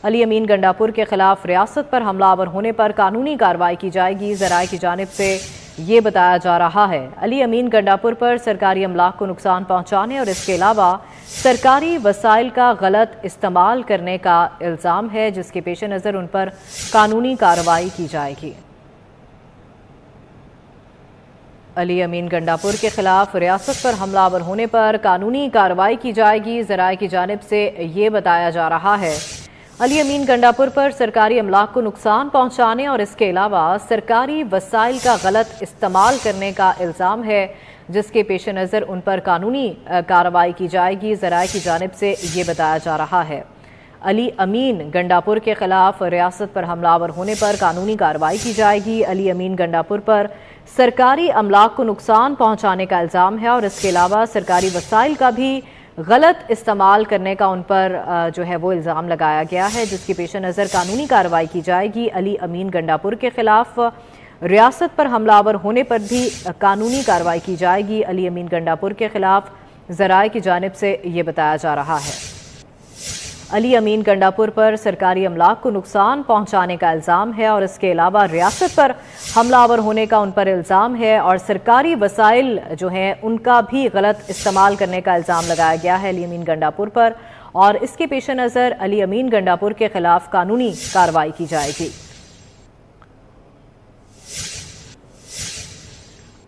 अली अमीन गंडापुर के खिलाफ रियासत पर हमलावर होने पर कानूनी कार्रवाई की जाएगी। ज़राए की जानिब से ये बताया जा रहा है अली अमीन गंडापुर पर सरकारी अमलाक को नुकसान पहुंचाने और इसके अलावा सरकारी वसाइल का गलत इस्तेमाल करने का इल्ज़ाम है, जिसके पेश नज़र उन पर कानूनी कार्रवाई की जाएगी। अली अमीन गंडापुर के खिलाफ रियासत पर हमलावर होने पर कानूनी कार्रवाई की जाएगी। ज़राए की जानिब से ये बताया जा रहा है अली अमीन गंडापुर पर सरकारी अमलाक को नुकसान पहुंचाने और इसके अलावा सरकारी वसाइल का गलत इस्तेमाल करने का इल्ज़ाम है, जिसके पेश नज़र उन पर कानूनी कार्रवाई की जाएगी। ज़राए की जानिब से ये बताया जा रहा है अली अमीन गंडापुर के खिलाफ रियासत पर हमलावर होने पर कानूनी कार्रवाई की जाएगी। अली अमीन गंडापुर पर सरकारी अमलाक को नुकसान पहुंचाने का इल्ज़ाम है और इसके अलावा सरकारी वसाइल का भी गलत इस्तेमाल करने का उन पर जो है वो इल्ज़ाम लगाया गया है, जिसके पेश नज़र कानूनी कार्रवाई की जाएगी। अली अमीन गंडापुर के खिलाफ रियासत पर हमलावर होने पर भी कानूनी कार्रवाई की जाएगी। अली अमीन गंडापुर के खिलाफ ज़राए की जानिब से ये बताया जा रहा है अली अमीन गंडापुर पर सरकारी अमलाक को नुकसान पहुंचाने का इल्ज़ाम है और इसके अलावा रियासत पर हमलावर होने का उन पर इल्ज़ाम है और सरकारी वसाइल जो हैं उनका भी गलत इस्तेमाल करने का इल्ज़ाम लगाया गया है अली अमीन गंडापुर पर, और इसके पेश नज़र अली अमीन गंडापुर के खिलाफ कानूनी कार्रवाई की जाएगी।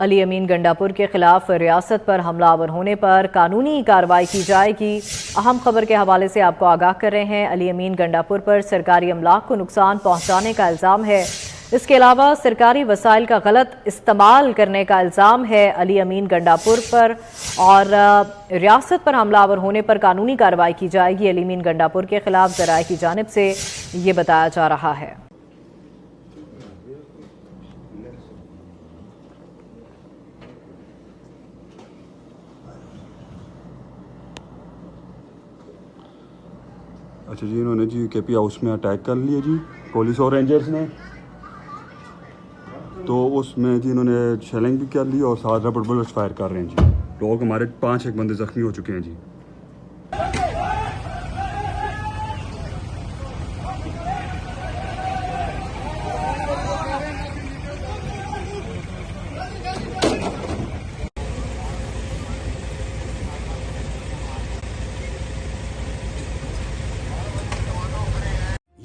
अली अमीन गंडापुर के खिलाफ रियासत पर हमलावर होने पर कानूनी कार्रवाई की जाएगी। अहम खबर के हवाले से आपको आगाह कर रहे हैं अली अमीन गंडापुर पर सरकारी अमलाक को नुकसान पहुंचाने का इल्ज़ाम है, इसके अलावा सरकारी वसाइल का गलत इस्तेमाल करने का इल्ज़ाम है अली अमीन गंडापुर पर, और रियासत पर हमलावर होने पर कानूनी कार्रवाई की जाएगी अली अमीन गंडापुर के खिलाफ। ज़राए की जानिब से ये बताया जा रहा है। अच्छा जी, इन्होंने जी केपी हाउस में अटैक कर लिया जी पुलिस और रेंजर्स ने, तो उसमें जी इन्होंने शेलिंग भी कर ली और 7 रबड़ बुलेट्स फायर कर रहे हैं जी। लोग हमारे 5 बंदे जख्मी हो चुके हैं जी।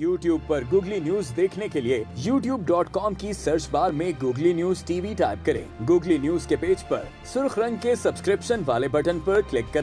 YouTube पर गूगली न्यूज देखने के लिए youtube.com की सर्च बार में गूगली न्यूज टीवी टाइप करें। गूगली न्यूज के पेज पर सुर्ख रंग के सब्सक्रिप्शन वाले बटन पर क्लिक करना